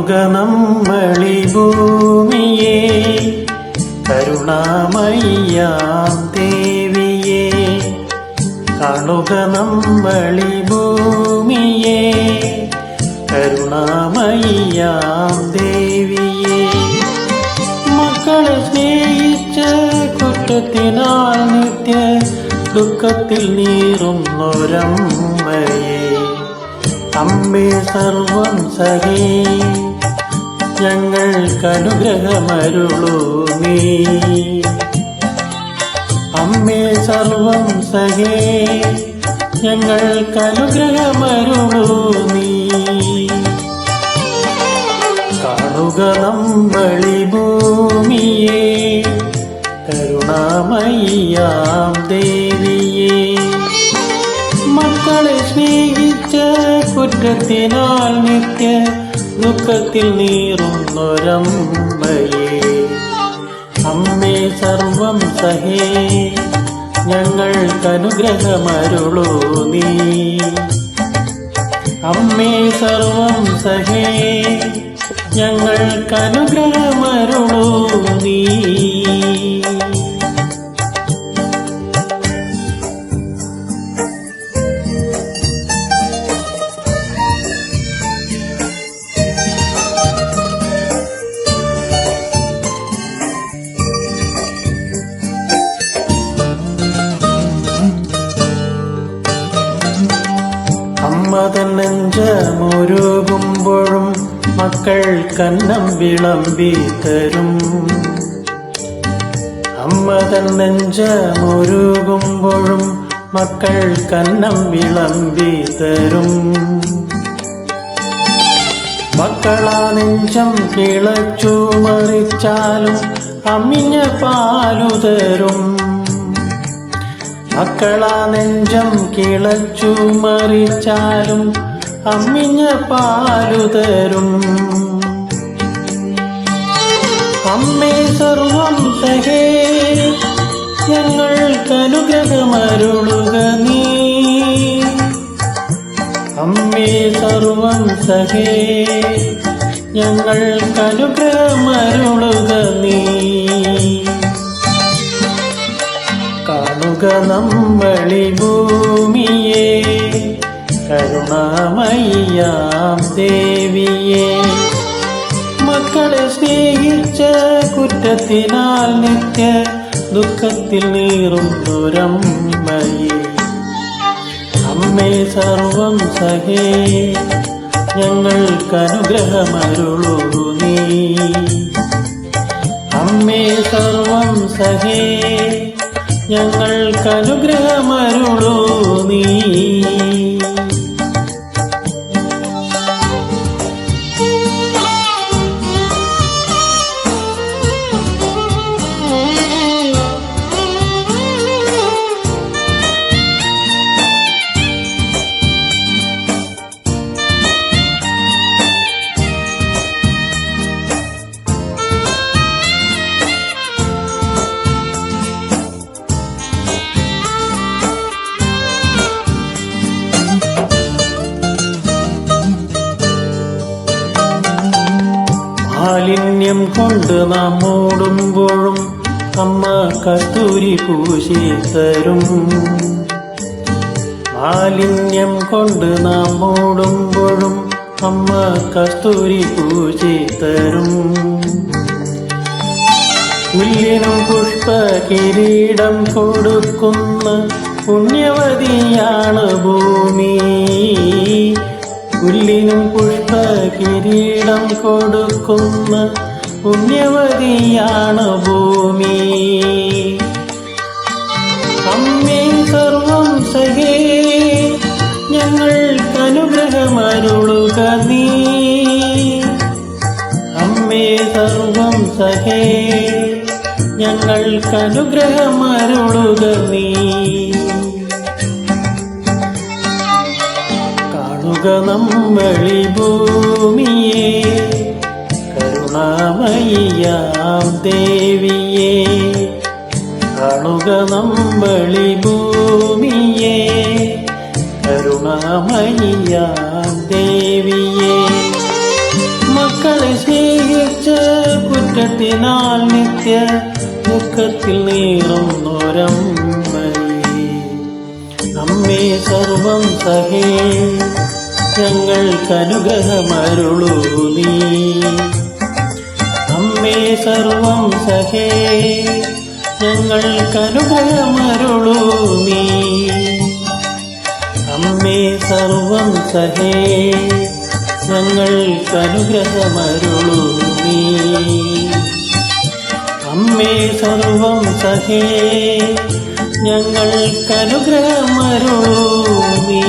കാണുക നമ്മളീ ഭൂമിയെ, കരുണാമയ്യാം ദേവിയെ. കാണുക നമ്മളീ ഭൂമിയെ, കരുണാമയ്യാം ദേവിയെ. മക്കളെ സ്നേഹിച്ച കുറ്റത്തിനാൽ നിത്യ ദുഃഖത്തിൽ നീറുന്നൊരമ്മയെ, അമ്മേ സർവം സഹേ ഞങ്ങൾക്കനുഗ്രഹമരുളൂ നീ. അമ്മേ സർവം സഹേ ഞങ്ങൾക്കനുഗ്രഹമരുളൂ നീ. കാണുക നമ്മളീ ഭൂമിയെ, കരുണാമയ്യാം ദേവിയെ. മക്കളെ സ്നേഹിച്ച കുറ്റത്തിനാൽ നിത്യ ദുഃഖത്തിൽ നീറുന്നൊരമ്മയെ, അമ്മേ സർവം സഹേ ഞങ്ങൾക്കനുഗ്രഹമരുളൂ നീ. അമ്മേ സർവം സഹേ ഞങ്ങൾക്കനുഗ്രഹമരുളൂ നീ. അമ്മ തന്നെഞ്ചമുരുകുമ്പോഴും മക്കൾക്കന്നം വിളമ്പി തരും. അമ്മ തന്നെഞ്ചമുരുകുമ്പോഴും മക്കൾക്കന്നം വിളമ്പി തരും. മക്കളാ നെഞ്ചം കിളച്ചു മറിച്ചാലും അമ്മിഞ്ഞ പാലു തരും. മക്കളാ നെഞ്ചം കിളച്ചു മറിച്ചാലും അമ്മിഞ്ഞ പാലു തരും. അമ്മേ സർവം സഹേ ഞങ്ങൾക്കനുഗ്രഹമരുളുക നീ. അമ്മേ സർവം സഹേ ഞങ്ങൾക്കനുഗ്രഹമരുളുക നീ. കാണുക നമ്മളീ ഭൂമിയെ, കരുണാമയ്യാം ദേവിയെ. മക്കളെ സ്നേഹിച്ച കുറ്റത്തിനാൽ നിത്യ ദുഃഖത്തിൽ നീറുന്നൊരമ്മയെ, അമ്മേ സർവം സഹേ ഞങ്ങൾക്കനുഗ്രഹമരുളൂ നീ. അമ്മേ സർവം സഹേ ഞങ്ങൾക്കനുഗ്രഹമരുളൂ നീ. മാലിന്യം കൊണ്ട് നാം മൂടുമ്പോഴും അമ്മ കസ്തൂരി പൂശിത്തരും. മാലിന്യം കൊണ്ട് നാം മൂടുമ്പോഴും അമ്മ കസ്തൂരി പൂശിത്തരും. പുല്ലിനും പുഷ്പ കിരീടം കൊടുക്കുന്ന പുണ്യവതിയാണ് ഭൂമി. പുല്ലിനും പുഷ്പ കിരീടം കൊടുക്കുന്ന പുണ്യവതിയാണ് ഭൂമി. അമ്മേ സർവം സഹേ ഞങ്ങൾക്കനുഗ്രഹമരുളുക നീ. അമ്മേ സർവം സഹേ ഞങ്ങൾക്കനുഗ്രഹമരുളുക നീ. കാണുക നമ്മളീ ഭൂമിയെ, കരുണാമയ്യാം ദേവിയെ. കാണുക നമ്മളീ ഭൂമിയെ, കരുണാമയ്യാം ദേവിയെ. മക്കൾ മാറ്റത്തിനാൽ നിത്യ ദുഃഖത്തിൽ നീറുന്നൊരമ്മയെ, അമ്മേ സർവം സഹേ ഞങ്ങൾക്കനുഗ്രഹമരുളൂ നീ. അമ്മേ സർവം സഹേ ഞങ്ങൾക്കനുഗ്രഹമരുളൂ നീ. അമ്മേ സർവം സഹേ ഞങ്ങൾക്കനുഗ്രഹമരുളൂ നീ. അമ്മേ സർവം സഹേ ഞങ്ങൾക്കനുഗ്രഹമരുളൂ നീ.